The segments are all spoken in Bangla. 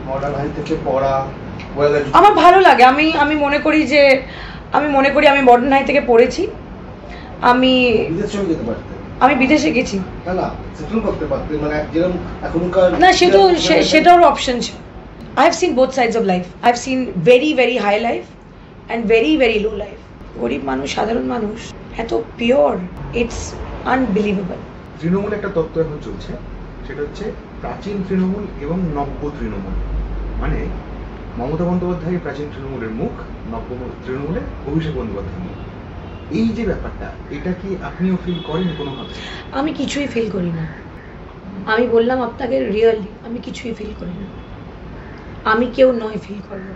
মডার্ন হাই থেকে পড়া আমার ভালো লাগে। আমি মনে করি যে আমি মডার্ন হাই থেকে পড়েছি। আমি বিদেশে গেছি না, সেটার অপশন ছিল। I have seen both sides of life. I have seen very very high life and very very low life. গরিব মানুষ, সাধারণ মানুষ এত পিওর, ইটস আনবিলিভেবল। তৃণমূল একটা তত্ত্ব এখন চলছে, সেটা হচ্ছে প্রাচীন তৃণমূল এবং নব্য তৃণমূল। মানে মমতা বন্দ্যোপাধ্যায় প্রাচীন তৃণমূলের মুখ, নব্য তৃণমূলের অভিষেক বন্দ্যোপাধ্যায়ের মুখ। এই যে ব্যাপারটা, এটা কি আপনিও ফিল করেন কোনোভাবে? আমি কিছুই ফিল করি না। আমি বললাম আপনাকে রিয়েলি, আমি কিছুই ফিল করি না। আমি কেউ নয় ফিল করবো,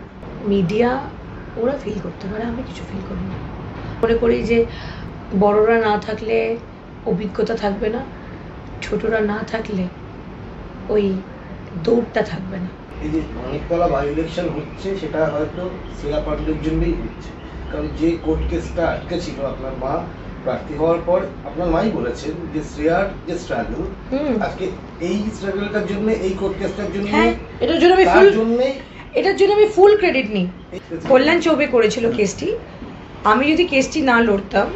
মিডিয়া ওরা ফিল করতে পারে, আমি কিছু ফিল করি না। মনে করি যে বড়রা না থাকলে অভিজ্ঞতা থাকবে না, ছোটরা না থাকলে ওই দৌড়টা থাকবে না। এই যে মানিকতলা বাই ইলেকশন হচ্ছে, সেটা হয়তো শ্রেয়া পাণ্ডের জন্যই হচ্ছে, কারণ যে কোর্ট কেসটা আটকে ছিল আপনার মা প্রার্থী হওয়ার পর, আপনার মাই বলেছেন যে শ্রেয়ার যে স্ট্রাগল, আজকে এই স্ট্রাগলটার জন্য, এই কোর্ট কেসটার জন্য, এটার জন্য আমি ফুল ক্রেডিট নিই। কল্যাণ চৌবে করেছিল কেসটি। আমি যদি কেসটি না লড়তাম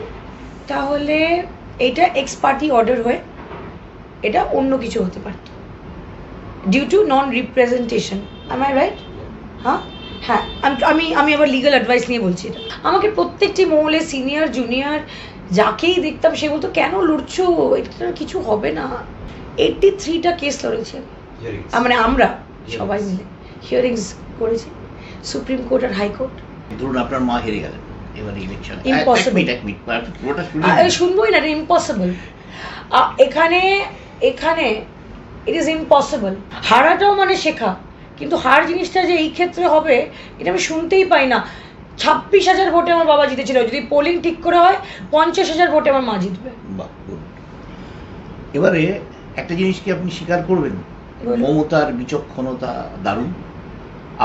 তাহলে এটা এক্স পার্টি অর্ডার হয়ে এটা অন্য কিছু হতে পারত, due to non representation. Am I right? হ্যাঁ, আমি আবার লিগাল অ্যাডভাইস নিয়ে বলছি এটা। আমাকে প্রত্যেকটি মহলে সিনিয়র জুনিয়র যাকেই দেখতাম সে বলতো কেন লড়ছো, এটা কিছু হবে না। 83টা কেস লড়েছে, মানে আমরা সবাই মিলে হিয়ারিংস করেছি, সুপ্রিম কোর্ট আর হাইকোর্ট। ধরুন আপনার মা হেরে গেলেন এবারে ইলেকশন, ইম্পসিবল। শুনবোই না, ইম্পসিবল। এখানে ইট ইজ ইম্পসিবল। হারাটাও মানে শেখা, কিন্তু হার জিনিসটা যে এই ক্ষেত্রে হবে এটা আমি শুনতেই পাই না। 26,000 ভোটে আমার বাবা জিতেছিল, যদি পোলিং ঠিক করে হয় 50,000 ভোটে আমার মা জিতবে। এবারে একটা জিনিস কি আপনি স্বীকার করবেন, মমতার বিচক্ষণতা দারুণ।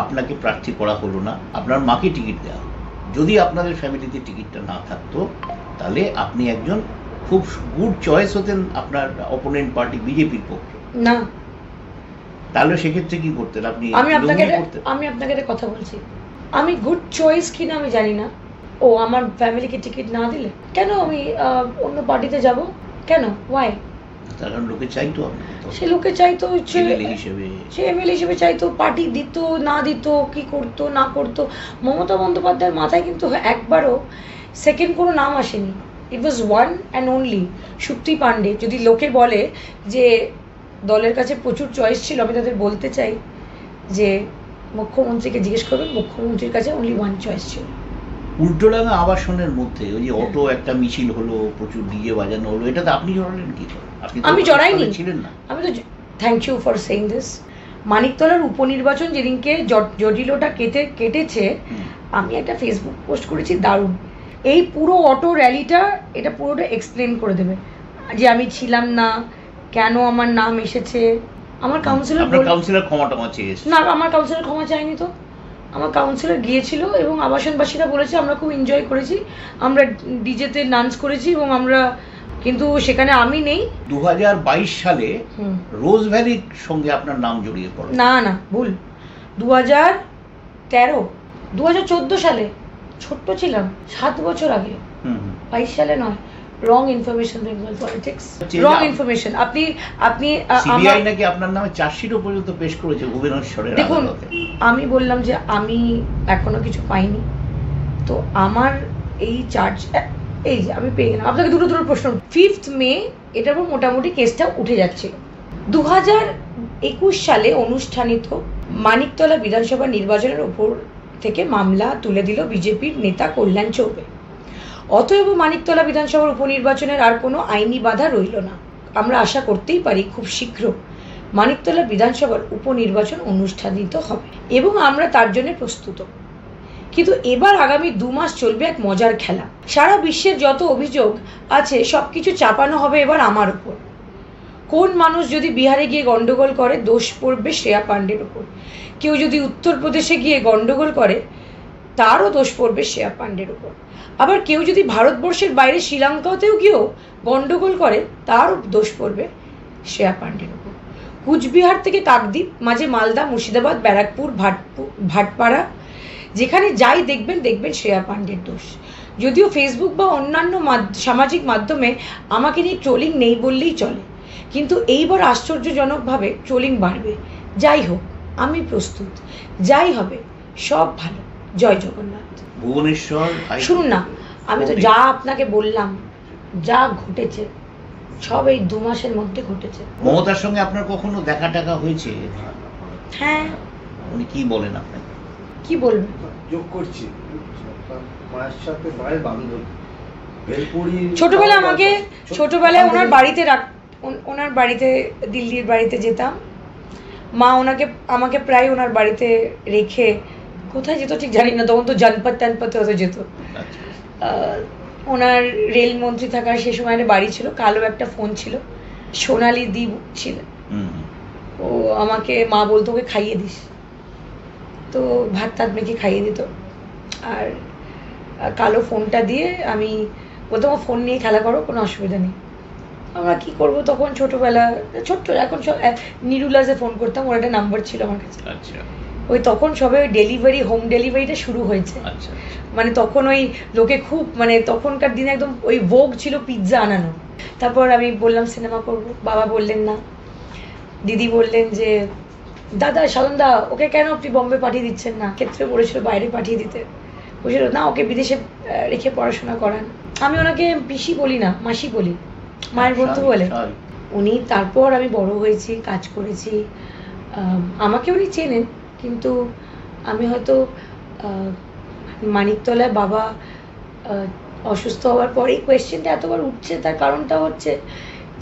আপনাকে প্রার্থী করা হলো না, আপনার মাকে টিকিট দেওয়া। যদি আপনাদের ফ্যামিলিতে টিকিটটা না থাকতো তাহলে আপনি একজন খুব গুড চয়েস হতেন আপনার অপোনেন্ট পার্টি বিজেপির পক্ষে। না, তাহলে সেক্ষেত্রে কি করতেন আপনি? আমি আপনাকে একটা কথা বলছি, আমি গুড চয়েস কিনা আমি জানি না। ও আমার ফ্যামিলিকে টিকিট না দিলে কেন আমি অন্য পার্টিতে যাব? কেন? ওয়াই? কারণ লোকে চাইতো, সে লোকে চাইতো, সে এমএলএ হিসেবে চাইতো, পার্টি দিত না দিত, কি করতো না করতো। মমতা বন্দ্যোপাধ্যায়ের মাথায় কিন্তু একবারও সেকেন্ড কোনো নাম আসেনি। It was one and only Supti Pandey. যদি লোকে বলে যে দলের কাছে প্রচুর চয়েস ছিল, আমি তাদের বলতে চাই যে মুখ্যমন্ত্রীকে জিজ্ঞেস করবেন, মুখ্যমন্ত্রীর কাছে অনলি ওয়ান চয়েস ছিল। উল্টোডাঙ্গা আবাসনের মধ্যে ওই যে অটো একটা মিছিল হলো, প্রচুর ডিজে বাজানো হলো, এটাতে আপনি জড়ালেন কি করে? আমি জড়াইনি, ছিলেন না। আমি তো thank you for saying this. মানিকতলার উপনির্বাচন যেদিনকে জটিলটা কেটেছে, আমি একটা ফেসবুক পোস্ট করেছি দারুণ। এই পুরো অটো র্যালিটা এটা পুরোটা এক্সপ্লেন করে দেবে যে আমি ছিলাম না, কেন আমার নাম এসেছে। আমার কাউন্সিলর ক্ষমা চেয়েছে না, আমার কাউন্সিলর ক্ষমা চায়নি তো। আমার কাউন্সিলর গিয়েছিল এবং আবাসনবাসীরা বলেছে আমরা খুব এনজয় করেছি, আমরা ডিজেতে ডান্স করেছি এবং আমরা, কিন্তু সেখানে আমি নেই। 2022 সালে রোজ ভ্যালির সঙ্গে আপনার নাম জড়িয়ে পড়ে। না, ভুল। 2014 সালে, ছোট্ট ছিলাম, 7 বছর আগে। 22 সালে নয়। Wrong information, Bengal politics, wrong information. আপনি সিবিআই নাকি আপনার নামে চার্জশিটও পর্যন্ত পেশ করেছে ভুবনেশ্বরের আদালতে। দেখুন, আমি বললাম যে আমি এখনো কিছু পাইনি, তো আমার এই চার্জ এই যে আমি পেয়ে গেলাম। আপনাকে দুটো প্রশ্ন। 5 মে এটার উপর মোটামুটি কেসটা উঠে যাচ্ছে। 2021 সালে অনুষ্ঠানিত মানিকতলা বিধানসভা নির্বাচনের উপর থেকে মামলা তুলে দিল বিজেপির নেতা কল্যাণ চৌবে। অতএব মানিকতলা বিধানসভার উপনির্বাচনের আর কোনো আইনি বাধা রইল না। আমরা আশা করতেই পারি খুব শীঘ্র মানিকতলা বিধানসভার উপনির্বাচন অনুষ্ঠানিত হবে এবং আমরা তার জন্য প্রস্তুত। কিন্তু এবার আগামী 2 মাস চলবে এক মজার খেলা। সারা বিশ্বের যত অভিযোগ আছে সবকিছু চাপানো হবে এবার আমার উপর। কোন মানুষ যদি বিহারে গিয়ে গন্ডগোল করে, দোষ পড়বে শ্রেয়া পাণ্ডের উপর। কেউ যদি উত্তরপ্রদেশে গিয়ে গন্ডগোল করে, তারও দোষ পড়বে শ্রেয়া পাণ্ডের উপর। আবার কেউ যদি ভারতবর্ষের বাইরে শ্রীলঙ্কাতেও গিয়েও গন্ডগোল করে, তারও দোষ পড়বে শ্রেয়া পাণ্ডের উপর। কুচবিহার থেকে কাকদ্বীপ, মাঝে মালদা, মুর্শিদাবাদ, ব্যারাকপুর, ভাটপাড়া, যেখানে যাই দেখবেন শ্রেয়া পাণ্ডের দোষ। যদিও ফেসবুক বা অন্যান্য সামাজিক মাধ্যমে আমাকে নিয়ে ট্রোলিং নেই বললেই চলে, কিন্তু এইবার আশ্চর্যজনকভাবে ট্রোলিং বাড়বে। যাই হোক, আমি প্রস্তুত, যাই হবে সব ভালো। জয় জগন্নাথ। ভুবনেশ্বর শুনুন না, আমি তো যা আপনাকে বললাম, যা ঘটেছে সব এই 2 মাসের মধ্যে ঘটেছে। মমতার সঙ্গে আপনার কখনো দেখা টাকা হয়েছে? হ্যাঁ। উনি কি বলেন আপনাকে? কি বলবেন? যোগ করছি, মায়ের সাথে মায়ের বান্ধবী ছোটবেলায় ওনার বাড়িতে দিল্লির বাড়িতে যেতাম। মা আমাকে প্রায় ওনার বাড়িতে রেখে কোথায় যেত ঠিক জানি না, তখন তো জনপদ হতে যেত। ওনার রেলমন্ত্রী থাকার সে সময় একটা বাড়ি ছিল, কালো একটা ফোন ছিল, সোনালি দ্বীপ ছিল। ও আমাকে মা বলতো ওকে খাইয়ে দিস, তো ভাত টাত মেখে খাইয়ে দিত। আর কালো ফোনটা দিয়ে আমি বলতাম ফোন নিয়ে খেলা করো, কোনো অসুবিধা নেই। আমরা কি করব তখন, ছোটবেলা, ছোট্ট, এখন সব নিরুলাসে ফোন করতাম, ওর একটা নাম্বার ছিল আমার কাছে। ওই তখন সবে হোম ডেলিভারিটা শুরু হয়েছে। মানে তখন ওই লোকে খুব, মানে তখনকার দিনে একদম ওই ভোগ ছিল পিৎজা আনানো। তারপর আমি বললাম সিনেমা করব, বাবা বললেন না। দিদি বললেন যে দাদা সাধনদা ওকে কেন আপনি বম্বে পাঠিয়ে দিচ্ছেন না, ক্ষেত্রে পড়েছিল বাইরে পাঠিয়ে দিতে, বলছিল না ওকে বিদেশে রেখে পড়াশোনা করান। আমি ওনাকে পিসি বলি না, মাসি বলি, মায়ের বন্ধু বলে উনি। তারপর আমি বড় হয়েছি, কাজ করেছি, আমাকে উনি চেনেন, কিন্তু আমি হয়তো মানিকতলায় বাবা অসুস্থ হওয়ার পরেই কোয়েশ্চেনটা এতবার উঠছে। তার কারণটা হচ্ছে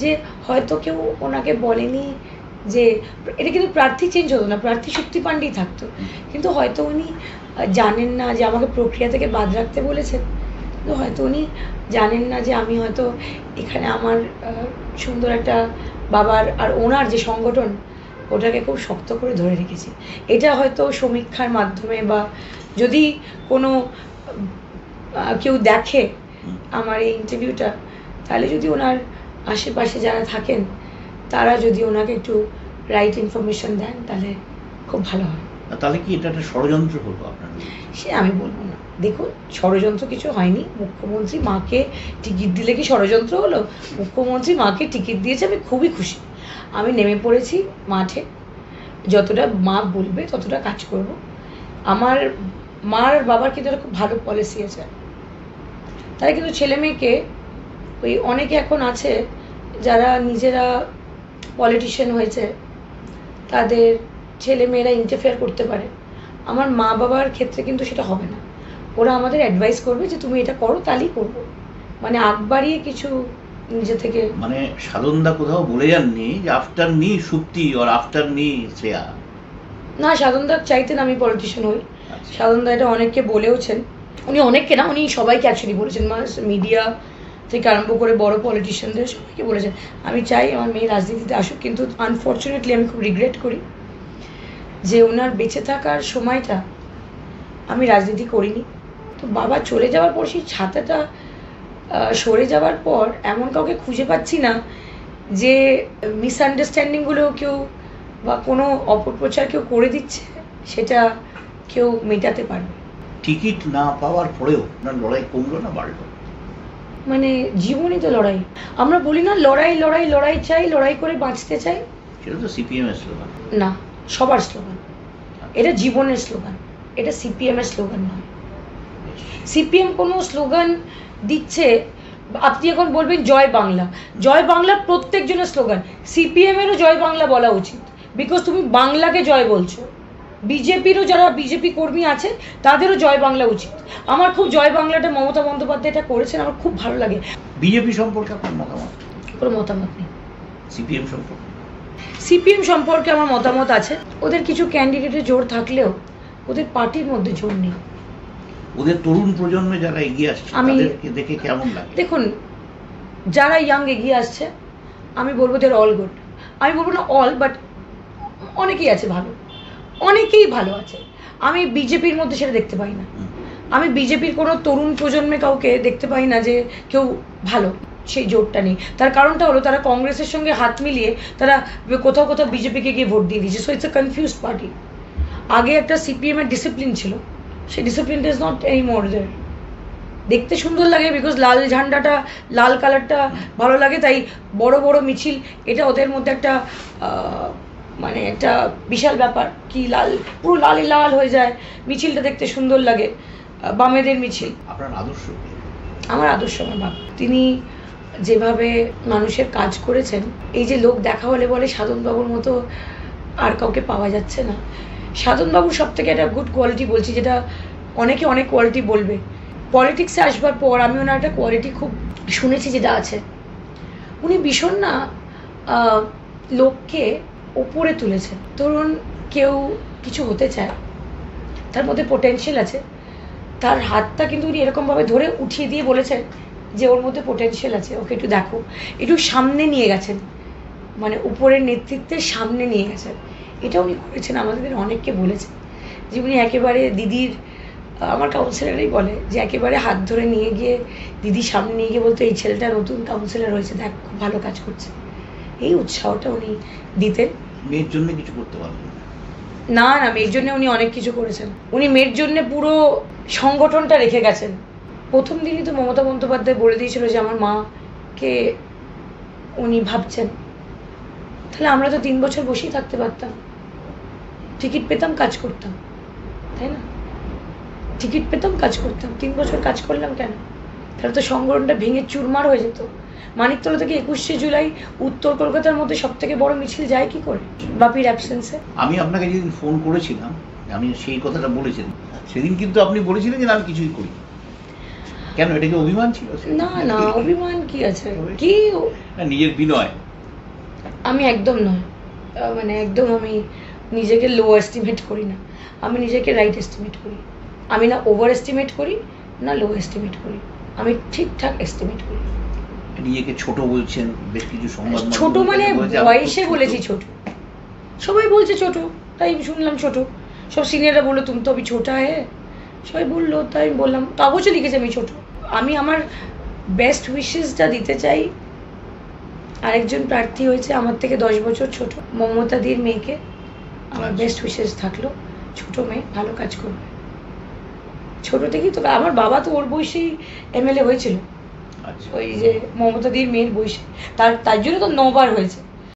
যে হয়তো কেউ ওনাকে বলেনি যে এটা, কিন্তু প্রার্থী চেঞ্জ হতো না, প্রার্থী শক্তি পাণ্ডেই থাকতো, কিন্তু হয়তো উনি জানেন না যে আমাকে প্রক্রিয়া থেকে বাদ রাখতে বলেছেন, কিন্তু হয়তো উনি জানেন না যে আমি হয়তো এখানে আমার সুন্দর একটা বাবার আর ওনার যে সংগঠন ওটাকে খুব শক্ত করে ধরে রেখেছি। এটা হয়তো সমীক্ষার মাধ্যমে বা যদি কোনো কেউ দেখে আমার এই ইন্টারভিউটা, তাহলে যদি ওনার আশেপাশে যারা থাকেন তারা যদি ওনাকে একটু রাইট ইনফরমেশন দেন তাহলে খুব ভালো হয়। তাহলে কি এটা একটা ষড়যন্ত্র হলো আপনার? সে আমি বলবো না, দেখুন ষড়যন্ত্র কিছু হয়নি। মুখ্যমন্ত্রী মাকে টিকিট দিলে কি ষড়যন্ত্র হলো? মুখ্যমন্ত্রী মাকে টিকিট দিয়েছে, আমি খুবই খুশি। আমি নেমে পড়েছি মাঠে, যতটা মা বলবে ততটা কাজ করব। আমার মার আর বাবার কিন্তু একটা খুব ভালো পলিসি আছে, তাই কিন্তু ছেলে মেয়েকে ওই অনেকে এখন আছে যারা নিজেরা পলিটিশিয়ান হয়েছে, তাদের ছেলে মেয়েরা ইন্টারফেয়ার করতে পারে। আমার মা বাবার ক্ষেত্রে কিন্তু সেটা হবে না, ওরা আমাদের অ্যাডভাইস করবে যে তুমি এটা করো, তাহলেই করবো, মানে আগ বাড়িয়ে কিছু নিজে থেকে। মানে সাধনদা কোথাও বলে যাননি যে আফটার মি সুপ্তি আর আফটার মি শ্রেয়া? না, সাধনদা চাইতেন আমি পলিটিশিয়ান হই। সাধনদা এটা অনেককে বলেওছেন, উনি অনেককে না, উনি সবাইকে অ্যাকচুয়ালি বলেছেন, মিডিয়া থেকে আরম্ভ করে বড় পলিটিশিয়ানদের সবাইকে বলেছেন আমি চাই আমার মেয়ে রাজনীতিতে আসুক। কিন্তু আনফর্চুনেটলি আমি খুব রিগ্রেট করি যে ওনার বেঁচে থাকার সময়টা আমি রাজনীতি করিনি। তো বাবা চলে যাওয়ার পর সেই ছাতাটা সরে যাওয়ার পর এমন কাউকে খুঁজে পাচ্ছি না যে মিসআন্ডারস্ট্যান্ডিংগুলো কেউ বা কোনো অপপ্রচার কেউ করে দিচ্ছে সেটা কেউ মেটাতে পারবে। টিকিট না পাওয়ার পরেও আপনার লড়াই কমলো না বাড়লো? মানে জীবনই তো লড়াই। আমরা বলি না লড়াই লড়াই লড়াই চাই, লড়াই করে বাঁচতে চাই। সেটা তো সিপিএম এর স্লোগান না, সবার স্লোগান। এটা জীবনের স্লোগান, এটা সিপিএম এর স্লোগান নয়। সিপিএম কোনো স্লোগান দিচ্ছে, আপনি এখন বলবেন জয় বাংলা, জয় বাংলা প্রত্যেকজনের স্লোগান। সিপিএম এরও জয় বাংলা বলা উচিত, বিকজ তুমি বাংলাকে জয় বলছো। বিজেপিরও যারা বিজেপি কর্মী আছে তাদেরও জয় বাংলা উচিত। আমার খুব জয় বাংলাটা মমতা বন্দ্যোপাধ্যায় এটা করেছেন, আমার খুব ভালো লাগে। বিজেপি সম্পর্কে আপনার মতামত? কোনো মতামত নেই। সিপিএম সম্পর্কে? সিপিএম সম্পর্কে আমার মতামত আছে। ওদের কিছু ক্যান্ডিডেটের জোর থাকলেও ওদের পার্টির মধ্যে জোর নেই। ওদের তরুণ প্রজন্মে যারা এগিয়ে আসছে তাদেরকে দেখে কেমন লাগে? দেখুন, যারা ইয়াং এগিয়ে আসছে আমি বলবো দের অল গুড। আমি বলবো না অল, বাট অনেকেই আছে ভালো, অনেকেই ভালো আছে। আমি বিজেপির মধ্যে সেটা দেখতে পাই না। আমি বিজেপির কোনো তরুণ প্রজন্মে কাউকে দেখতে পাই না যে কেউ ভালো। সেই জোরটা নেই। তার কারণটা হলো তারা কংগ্রেসের সঙ্গে হাত মিলিয়ে তারা কোথাও কোথাও বিজেপিকে গিয়ে ভোট দিয়ে দিয়েছে। So it's a confuse party. আগে একটা সিপিএম এর ডিসিপ্লিন ছিল, সেই ডিসিপ্লিনটা ইজ নট এনি মোর দেয়ার। দেখতে সুন্দর লাগে বিকজ লাল ঝান্ডাটা, লাল কালারটা ভালো লাগে, তাই বড় বড় মিছিল, এটা ওদের মধ্যে একটা মানে একটা বিশাল ব্যাপার কি লাল, পুরো লালে লাল হয়ে যায়, মিছিলটা দেখতে সুন্দর লাগে, বামেদের মিছিল। আপনার আদর্শ কি? আমার আদর্শ আমার বাবা। তিনি যেভাবে মানুষের কাজ করেছেন, এই যে লোক দেখা হলে বলে সাধনবাবুর মতো আর কাউকে পাওয়া যাচ্ছে না। সাধনবাবুর সব থেকে একটা গুড কোয়ালিটি বলছি, যেটা অনেকে অনেক কোয়ালিটি বলবে, পলিটিক্সে আসবার পর আমি ওনার একটা কোয়ালিটি খুব শুনেছি যেটা আছে, উনি ভীষণ না লোককে ওপরে তুলেছেন। ধরুন কেউ কিছু হতে চায়, তার মধ্যে পোটেনশিয়াল আছে, তার হাতটা কিন্তু উনি এরকমভাবে ধরে উঠিয়ে দিয়ে বলেছেন যে ওর মধ্যে পোটেনশিয়াল আছে, ওকে একটু দেখো, একটু সামনে নিয়ে গেছেন, মানে উপরের নেতৃত্বের সামনে নিয়ে গেছেন। এটা উনি করেছেন, আমাদের অনেককে বলেছেন যে উনি একেবারে দিদির, আমার কাউন্সিলারই বলে যে একেবারে হাত ধরে নিয়ে গিয়ে দিদি সামনে নিয়ে গিয়ে বলতো এই ছেলেটা নতুন কাউন্সিলর হয়েছে, দেখ খুব ভালো কাজ করছে। এই উৎসাহটা উনি দিতেন। মেয়ের জন্য কিছু করতে পারবেন না না, মেয়ের জন্য উনি অনেক কিছু করেছেন। উনি মেয়ের জন্য পুরো সংগঠনটা রেখে গেছেন। প্রথম দিনই তো মমতা বন্দ্যোপাধ্যায় বলে দিয়েছিল যে আমার মাকে উনি ভাবছেন, তাহলে আমরা তো 3 বছর বসেই থাকতে পারতাম, টিকিট পেতাম, কাজ করতাম, তাই না? টিকিট পেতাম, কাজ করতাম, 3 বছর কাজ করলাম কেন? তাহলে তো সংগঠনটা ভেঙে চুরমার হয়ে যেত। মানিকতলা থেকে 21শে জুলাই উত্তর কলকাতার মধ্যে সব থেকে বড় মিছিল যায় কি করে বাপির অ্যাবসেন্সে? আমি আপনাকে যেদিন ফোন করেছিলাম, আমি সেই কথাটা বলেছিলাম, সেদিন কিন্তু আপনি বলেছিলেন যে আমি কিছুই করি। কেন, এটা কি অভিমান ছিল? না না, অভিমান কি আছে, কি নিজের বিনয়। আমি একদম নয়, মানে একদম আমি নিজেকে লো এস্টিমেট করি না, আমি নিজেকে রাইট এস্টিমেট করি। আমি না ওভার এস্টিমেট করি না লো এস্টিমেট করি, আমি ঠিকঠাক এস্টিমেট করি। নিজেকে ছোট বলছেন, বেশ কিছু সংবাদ ছোট মানে বয়সে বলেছি ছোট, সবাই বলছে ছোট, তাই শুনলাম ছোট। সব সিনিয়ররা বললো তুমি তো অভি ছোটা হ্যাঁ, সবাই বললো, তাই আমি বললাম, কাগজে লিখেছে আমি ছোট। আমি আমার বেস্ট উইশেসটা দিতে চাই। আরেকজন প্রার্থী হয়েছে আমার থেকে 10 বছর ছোট, মমতাদির মেয়েকে আমার বেস্ট উইশেস থাকলো, ছোট মেয়ে, ভালো কাজ করবে। ছোট থেকেই তো, আমার বাবা তো ওর বয়সেই এমএলএ হয়েছিল, ওই যে মমতাদির মেয়ের বয়সে, তার জন্য তো 9 বার হয়েছে।